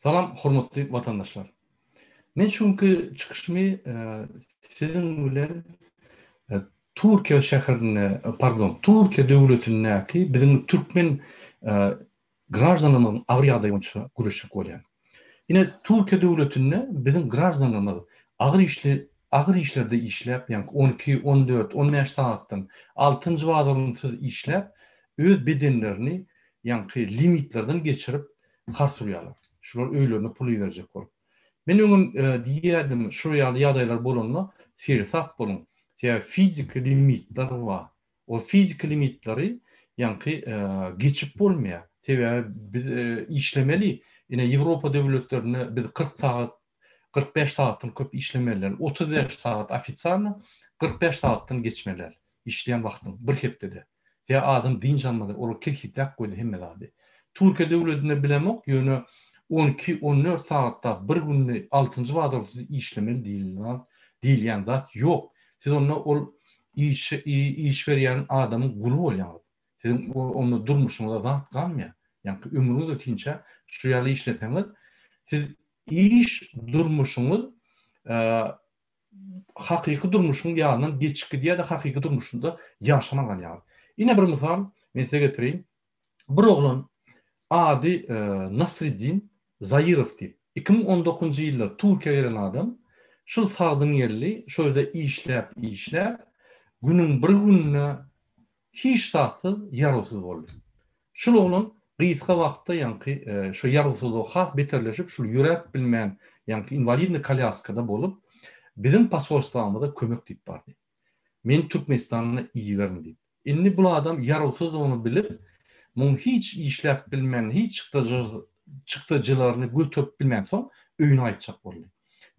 Salam, hormatly vatandaşlar. Men çünkü çıkışımı sizin bilen Türkiye şehrine, Türkiye devletindeki bizim Türkmen grajdanının ağır adayınça görüşük olan. Yine Türkiye devletinde bizim grajdanımız ağır işlerde işlep, yani 12, 14, 15 saatten 6. vadalımsız işlep, öz bedenlerini yani limitlerden geçirip harsuruyorlar. Şular öylerini pulu verecek olup. Men onun diýerdim şuraya ýagdaýlar bolanma fersat bolun. Ýa fizik limitler var. O fizik limitleri ýanky geçip bolmaýar. Tebe biz işlemeli. Ine Ýewropa döwletlerine biz 40 saat 45 saatdan köp işlemeler. 35 saat ofitsialny 45 saatdan geçmeler. İşleyen wagtyň bir hepde. Ýa adam din janmady, ol kirhitdak goýdy hemme zady. Türkiýe döwletine bilemok ýöne 12-14 saatta bir günni 6. vadalsız işlemeli değil yani zat yok. Siz onunla ol iş veren adamın kulu bolýaňyz. Sizin onu durmuşuňyza zat galmaýar. Yani ömrüňiz ötinçe şu ýaly işleseňiz, siz iş durmuşuňyz hakyky durmuşyň ýanyndan geçiki diýe de hakyky durmuşynda ýaşamagan ýaly. Ine bir mysal men size getireyim. Bir oglan ady Nasreddin Zayirov diýip 2019 ýylda Türkiýe gelen adam şol sagdyň ýerli şöyle işläp günüň bir gününe hiç saatsyz ýarawsyz boldy. Şol oglan gysga wagtda ýanky şu ýarawsyzlyk has beterleşip şol ýürek bilmän ýanky invalidny kolyaskada bolup bizim pasportlarymyza kömek diýip bardy. Men Türkmenistanyna iýerim diýip. Indi bu adam ýarawsyzlygyny bilip, mun hiç işläp bilmän, hiç çıktıcılarını götürüp bilmem son öýüne aýtjak boldy.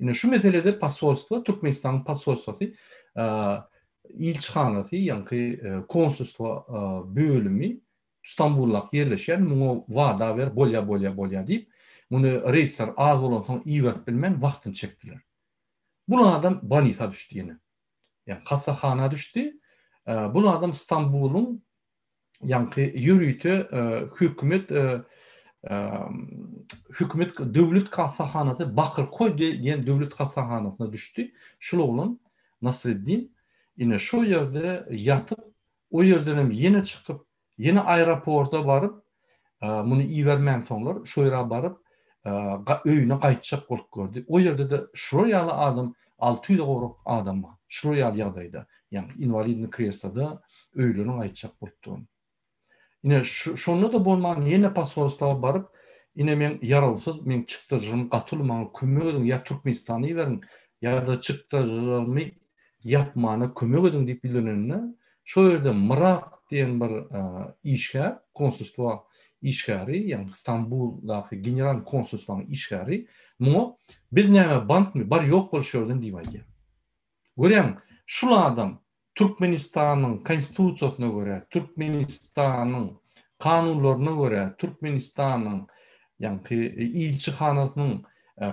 Ine şu meselede pasolstva, Türkmenistanyň pasolstwasy, ilçhanasy, ýanky konsulstva bölümi İstanbul'da yerleşen muňa wada ber bolýa diýip, muny reisler az bolan soň iýerip bilmän wagtyny çekdiler. Bu adam banita düşdi ýene. Yani hasahana düşdi. Bu adam İstanbul'un ýanky ýürüýte hükümet döwlet kasahanasy Bakırköy diýen döwlet kasahanasyna düşdi. Şol oglan Nasreddin ine şu ýerde ýatyp, o ýerden ýene çykyp, ýene aeroporta baryp, muny iýermän soňlar şu ýere baryp, öýüne gaýtjak bolup gördi. O ýerde de şu ýaly adam 600 goruk adam bar. Şu ýaly ýagdaýda, ýani invalidny kreslada öýlerini gaýtjak bolupdy. Yine şonu da bolman yine pasportlara barıp yine men ýarawsyz men çykdyjym gatylmagy kömek edin ya Türkmenistany berin ya da çykdyjymy yapmany kömek edin diýip bildirenine şo ýerde Murat diýen bir işgär konsulstva işgäri ýani İstanbuldaky general konsulstwaň işgäri muňa biz näme bankmy bar ýok bolşýardan diýip. Görýän şol adam Türkmenistanyň konstitusiýasyna göre, Türkmenistanyň kanunlaryna göre, Türkmenistanyň ýanky ilçihanasynyň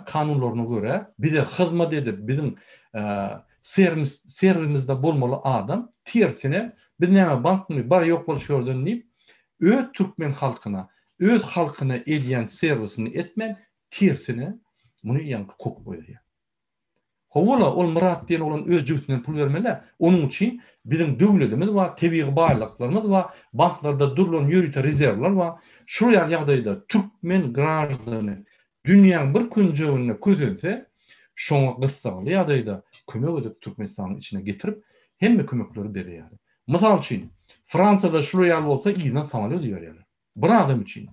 kanunlaryna göre bize hyzmat edip bizim servisde bolmaly adam tersine biz näme bankmy bar ýok bolşýardan diýip öz Türkmen halkyna, öz halkyna edýän servisini etmen tersine muny ýanky kok goýýar. Howala ol Murat diýen olan öz jüýtünden pul bermeler. Onun üçin bizim döwletimiz var, tebii baýlyklarymyz var, banklarda durulan ýürüýte rezerwlar var. Şu ýagdaýda Türkmen grajdany dünýäň bir künjegine közelse, şoňa gysgaly ýagdaýda kömek edip Türkmenistanyň içine getirip hemme kömekleri berýär. Mysal üçin Fransada şu ýaly bolsa ýyna samolyot ýerler. Bir adam üçin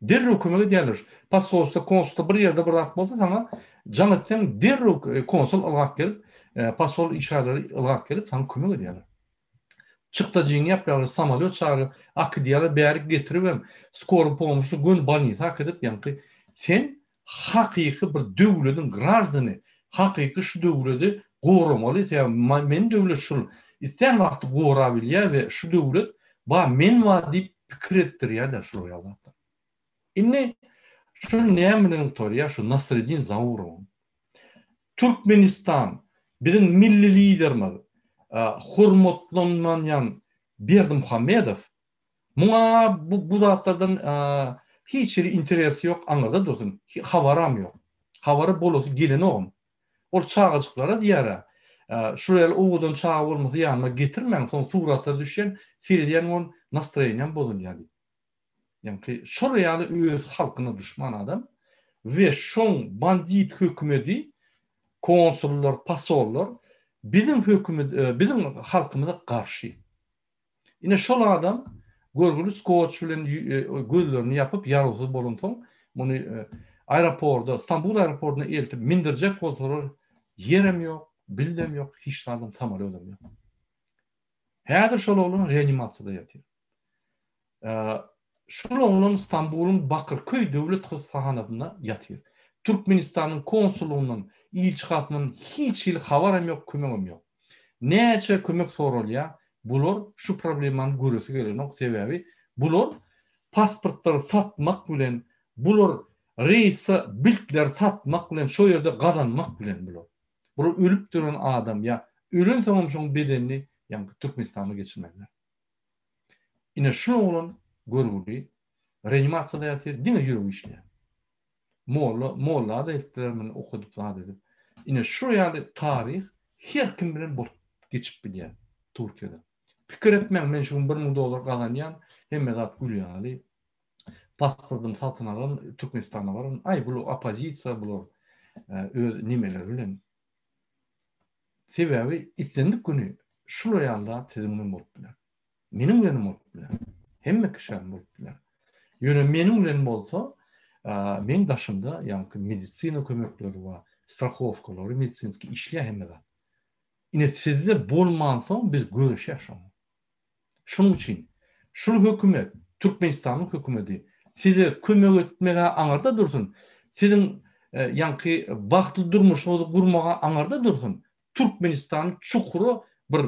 derrü kömek edýärler. Pasportda konsulda bir ýerde bir wagt bolsa sana janatsang derrü konsul algak gelip pasport işarary algak gelip sana kömek edýärler. Çykdyjyň ýapýarlar samolyot çağırıp akdyýarlar bäri getiribem skor pomoşy gün balnisa edip ýanky sen hakyky bir döwletiň grajdany hakyky şu döwleti goramaly ýa men döwlet şul isen wagty gora bilýär we şu döwlet ba men wa diýip pikir etdirýär şu ýagdaýda. Inne şu nämenin torya şu Nasreddin Zaurov. Türkmenistan bizim milli liderimiz hormatlanmayan Berdimuhammedow muňa bu zatlardan hiç bir interesi yok, anlarda dursun. Havaram yok. Havarı bolosu geleni oğum. Ol çağıcıklara diyara. Şuraya oğudan çağı olması yanıma getirmeyin. Son suratlar düşen seyirdiyen on nastroyeniyen bozun yani. Yani şuraya öz halkına düşman adam ve şon bandit hükümeti, konsullar, pasollar bizim hükümet, bizim halkımıza karşı. Yine şol adam görgülü skoç bilen gözlerini yapıp yarosuz bolun soň bunu aeroportda, İstanbul aeroportuna eltip mindirjek bolsalar yerem yok, bildem yok, hiç adam samolyodum yok. Häzir şol oğlum reanimatsiyada ýatyr. Şol oğlum İstanbul'un Bakırköy Döwlet Hastanasynda ýatyr. Türkmenistanyň konsullugynyň, ilçihatynyň hiç habarym yok, kömegim yok. Näçe kömek sorulýar? Bular şu problemany göresi gelen sebäbi bular pasportlar satmak bilen, bular reýse biltler satmak bilen, şo ýerde gazanmak bilen bular. Bular ölüp duran adam ya ölen soňam şoň bedenini ýa-ni Türkmenistana geçirmekler. Ine şu olan görgüli reanimatsiyada ýatyr, diňe ýüregi işleýär. Molla da etdiler men okudyp zat edip. Ine şu ýaly tarih her kim bilen bolup geçip bilýär Türkiýede. Pikir etmem, men şu $1000 kazanýan, hemme zat gülýärli. Pasportum satyn alan Türkmenistana baryn. Ay bu opozisiýa, bular öz nimeler bilen. Sebäbi islendik günü şu ýalda tezimden bolup bilýär. Menim bilen bolup bilýär. Hemme kişiler bolup bilýär. Ýöne menim bilen bolsa, men daşymda ýa-ni medisina kömekleri we strahowkalary, medisinski işler hemme zat. Ine sizde bolmansa biz görüşäş. Şunun için şu hükümet, Türkmenistan'ın hükümeti size kömek etmege aňarda dursun. Sizin ýanky bagtly durmuşyňyzy gurmaga aňarda dursun. Türkmenistan çukuru bir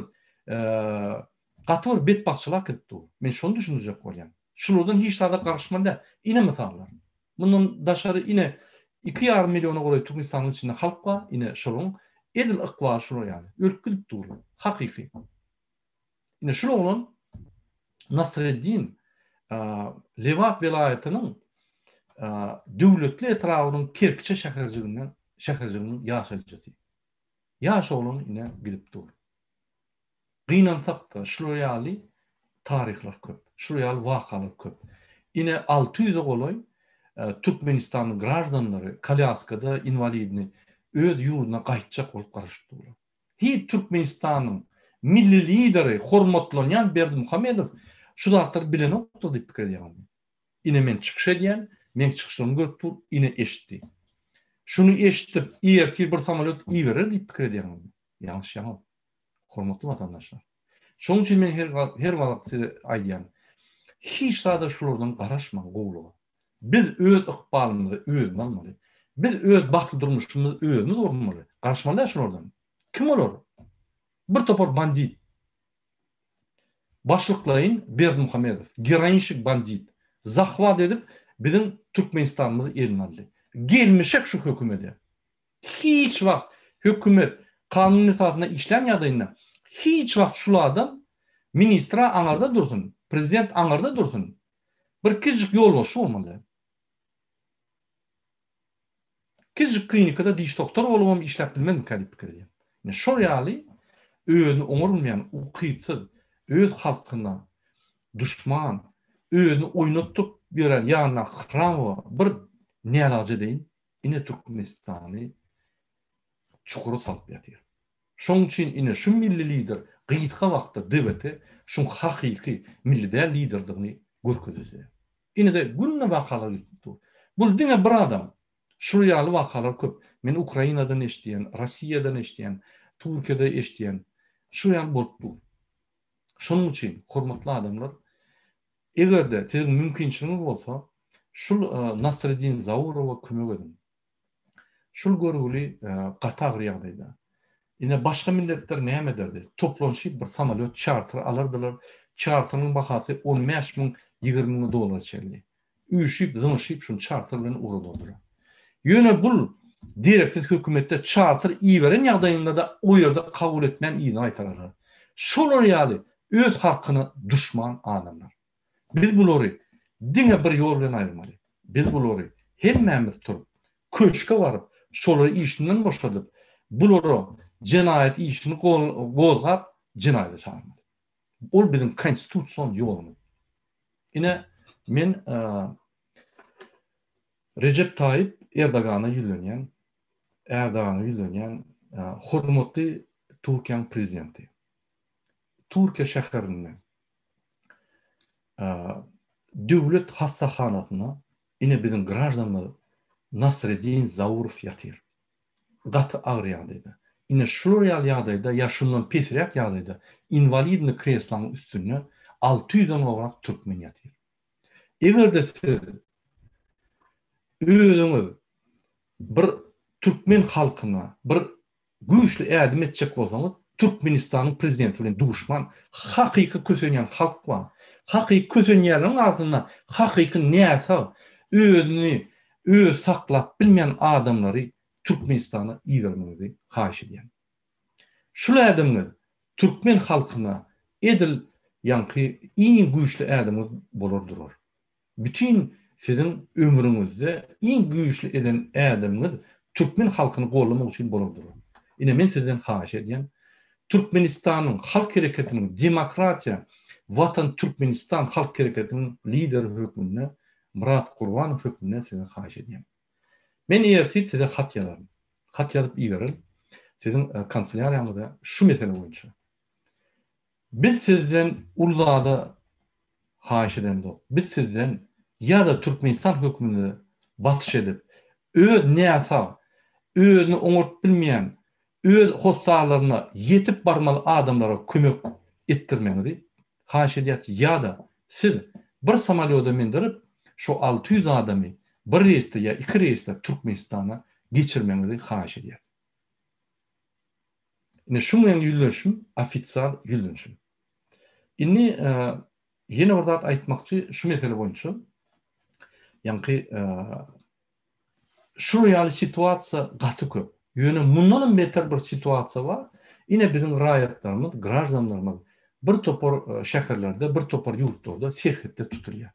gaty bir betbakçylyk etdi. Men şonu düşünjek bolýan. Şulardan hiç tada garşymanda ine misallar. Bundan daşary ine 2,5 milyona goly Türkmenistanyň içinde halk var, ine şolun edil ykwa şol ýaly. Ölkülük durur. Hakyky. Ine şol bolan Nasreddin Levak vilayetynyň döwletli etrawynyň Kerkiçe şäherjiginiň ýaşajysy. Ýaş oğlan ine gidip dur. Gynansak da şol ýaly tarihler köp, şol ýaly wakalar köp. Ine 600 goly Türkmenistanyň grajdanlary Kalyaskada invalidini öz ýurduna gaýtjak bolup garaşdylar. Hi Türkmenistanyň milli lideri hormatlanýan Berdimuhamedow şu zatlar bilen okdy diýip pikir edýär. Ine men çykyş edýän, men çykyşymy görüp dur, ine eşitdi. Şunu eşitip, bir samolyot iýerer diýip pikir edýär. Ýalňyş ýa. Hormatly watandaşlar. Şoň üçin men her wagt aýdýan. Hiç da şulardan garaşma gowluga. Biz öz ykbalymyzy özüne almaly. Biz öz bagtly durmuşymyzy özüne durmaly. Garaşmaly şulardan. Kim olar? Bir topar bandit. Başlıklayın Berdimuhamedow, geroinşik bandit. Zahvat edip bizim Türkmenistanımızı eline aldı. Gelmişek şu hükümete. Hiç wagt hükümet kanun esasında işlem ýadayna hiç wagt şu adam ministra aňarda dursun, prezident aňarda dursun. Bir kiçik ýol boş bolmaly. Kiçik klinikada diş doktor bolmam işläp bilmem kadip kirdi. Yani şol ýaly özüni oňurmaýan, ukypsyz, öz halkyna düşman, özüni oýnatyp beren ýanyna hram bir nälaje deýin, ine Türkmenistany çukuru salyp ýatyr. Şoň üçin ine şu milli lider gyýytka wagtda dewleti şu hakyky milli liderdigini görkezýär. Ine de günne wakalar ýetdi. Bul diňe bir adam şu ýaly wakalar köp. Men Ukrainadan eşdiýän, Rossiýadan eşdiýän, Türkiýede eşdiýän şu ýaly bolup dur. Şonuň üçin hormatly adamlar, egerde siz mümkinçiligiňiz bolsa, şu Nasreddin Zawurowa kömek edin. Şul görgüli gatagry ýagdaýda. Ine başga milletler näme derdi? Toplanşyp bir samolyot charter alırdylar. Charternyň bahasy 15.000 $20.000 çeldi. Üýşip, zyňşyp şunu charter bilen uradylar. Ýöne bul direktiv hökümetde charter iýberen ýagdaýynda da o ýerde kabul etmän iýni aýtarlar. Şolar ýaly öz hakyny düşman adamlar. Biz bulary diňe bir ýol bilen aýrmaly. biz bulary hemmemiz turup köşke varıp şolary işinden boşadyp bulary cinayet işini gozgap cinayete çağırmaly. Ol bizim konstitusiyon ýolumuz. Ine men Recep Tayyip Erdoğan'a ýülenýän hormatly Türkiýanyň prezidenti. Türkiýe şäherinde döwlet hassahanasyna ine bizim grajdanlar Nasreddin Zaurov ýatyr. Gaty agryýandydy. Ine şol ýagdaýda ýaşundan pesirek ýagdaýda invalidni kreslanyň üstüne 600'den owrak türkmen ýatyr. Egerde siz özüňiz bir türkmen halkyna bir güýçli ädim etjek bolsaňyz, Türkmenistanyň prezidenti bilen duşman hakyky kösenýän halk bar. Hakyky kösenýärlerin arasynda hakyky näse özüni saklap bilmeýän adamlary Türkmenistana iýermegi haýyş edýän. Şol adamlar türkmen halkyna edil ýanky iň güýçli adamyz bolardylar. Bütün sizin ömrüňizde iň güýçli eden adamyz türkmen halkyny gollamak üçin bolardylar. Ine men sizden haýyş edýän Türkmenistanyň halk hereketiniň demokratiýa Watan Türkmenistan halk hereketiniň lideri hökümine Murat Gurbanow hökümine sizden haýyş edýän. Men ertip size hat ýazarym. Hat ýazyp iýerim. Sizin kanselyariýaňyzda şu mesele boýunça. Biz sizden ulzada haýyş edende. Biz sizden ýa-da Türkmenistan hökümine batyş edip öz näsa özüni oňartyp bilmeýän öz hostalaryna yetip barmaly adamlara kömek etdirmeňizi haýyş edýäsiz. Ýa-da siz bir samolyota mindirip şu 600 adamy bir reýsde ýa iki reýsde Türkmenistana geçirmeňizi haýyş edýäsiz. Ine şu meň ýüldürüşüm ofitsial ýüldürüşüm. Inni ýene bir zat aýtmakçy şu mesele boýunça ýanky şu ýaly situasiýa gaty köp. Ýöne mundan beter bir situasiýa bar. Ine bizim raýatlarymyz, grajdanlarymyz bir topar şäherlerde, bir topar ýurtlarda serhetde tutulýar.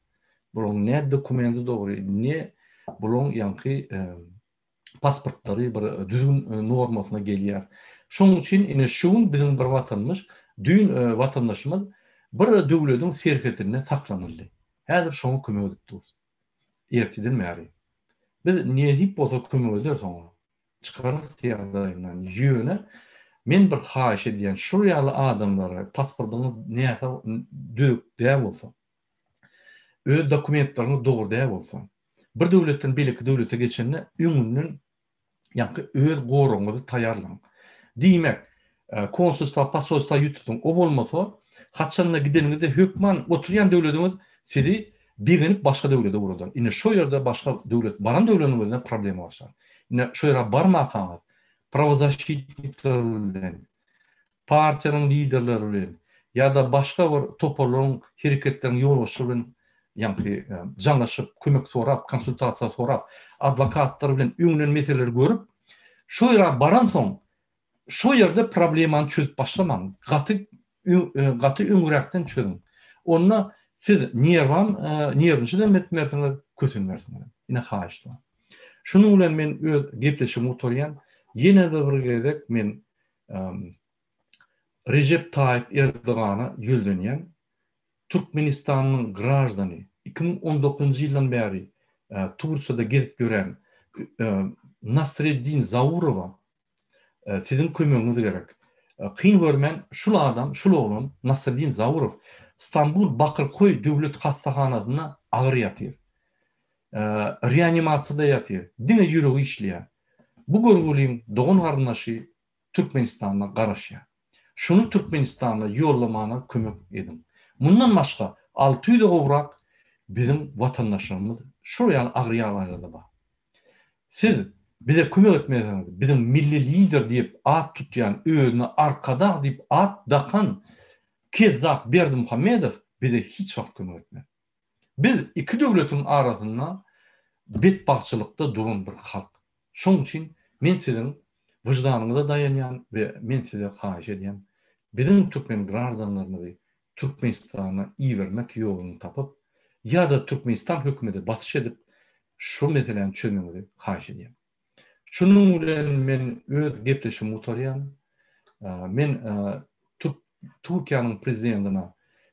Bular ne dokumenti dogry, ne bular ýanky pasportlary bir düzgün normasyna gelýär. Şonuň üçin ine şuň bizim bir watanmyş, düň watandaşymyz bir döwletiň serhetinde saklanyldy. Häzir şoňa kömek edip erteden bäri. Biz niýet bolsa kömek eder soňra. Çıkarık ýagdaýyndan ýöne men bir haýyş edýän şu ýaly adamlara pasportyny näse döp däp bolsa, öz dokumentlaryny dogry däp bolsa, bir döwletden belki döwlete geçende öňünden ýanky öz goraňyzy taýýarlaň. Diýmek, konsulsa, pasolsa ýutudyň, o bolmasa, haçanda gideningizde hökman oturýan döwletiňiz sizi begenip başga döwlete uradar. Ine şo ýerde başga döwlet, baran döwletiňizde problem başlar. Ine şo ýere barmakaňyz, pravozащитниклер bilen, partiýanyň liderleri bilen, ýa-da başga bir toparlaryň hereketleriň ýolbaşçy bilen ýanky janlaşyp, kömek sorap, konsultasiýa sorap, adwokatlar bilen öňünden meseleleri görüp, şo ýere baran soň şo ýerde problemany çözüp başlamaň. Gaty öňürekden çözüň. Onda siz nerwinçiden metmersiňiz, kösenmersiňiz. Ine haýyş. Şunu bilen men öz gepleşimi oturýan, ýene de bir gezek men Recep Tayyip Erdoğan'a ýüldenýän Türkmenistanyň grajdany 2019 ýyldan bäri Turkiýada gezip gören Nasreddin Zaurowa sizin kömegiňiz gerek. Kyn görmen şul adam, şul oglum Nasreddin Zaurov İstanbul Bakırköy döwlet hassahanasyna agyr ýatyr. Reanimasiýada ýatyr. Dine ýüregi işleýär. Bu görgüliň dogan garyndaşy Türkmenistana garaşýar. Şunu Türkmenistana ýollamana kömek edin. Mundan başga 600 gowrak bizim watandaşlarymyz şu ýaly agyr ýagdaýlarda bar. Siz bize kömek etmeýäňiz, bizim milli lider diýip at tutýan, özüne arkada diýip at dakan Kezzap Berdimuhammedow bize hiç wagt kömek etmez. Biz iki döwletiň arasynda betbagçylykda duran bir halk. Şoň üçin men sizin wyjdanyňyza dayanýan we men size haýyş edýän bizim türkmen grajdanlaryny Türkmenistana iýermek ýoluny tapyp ýa-da Türkmenistan hökümeti basyş edip şu meseleni çözmemizi haýyş edýär. Şunun bilen men öz gepleşim utarýan. Men Türkiýanyň prezidentine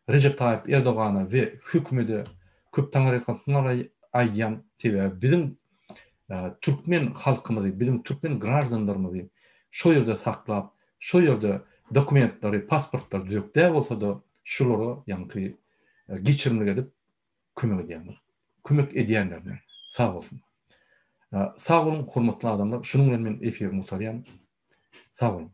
Recep Tayyip Erdogana we hökümete köp taňrykasyňlar aýdýan sebäbi bizim Türkmen halkymyzy, bizim Türkmen graždanlarymyzy şo ýerde saklap, şo ýerde dokumentlary, pasportlary düzekde bolsa da şolary ýa-ni geçirimli edip kömek edýänler. Kömek edýänler. Sağ bolsun. Sağ olun hormatly adamlar. Şunun bilen men efirimi utarýan. Sağ olun.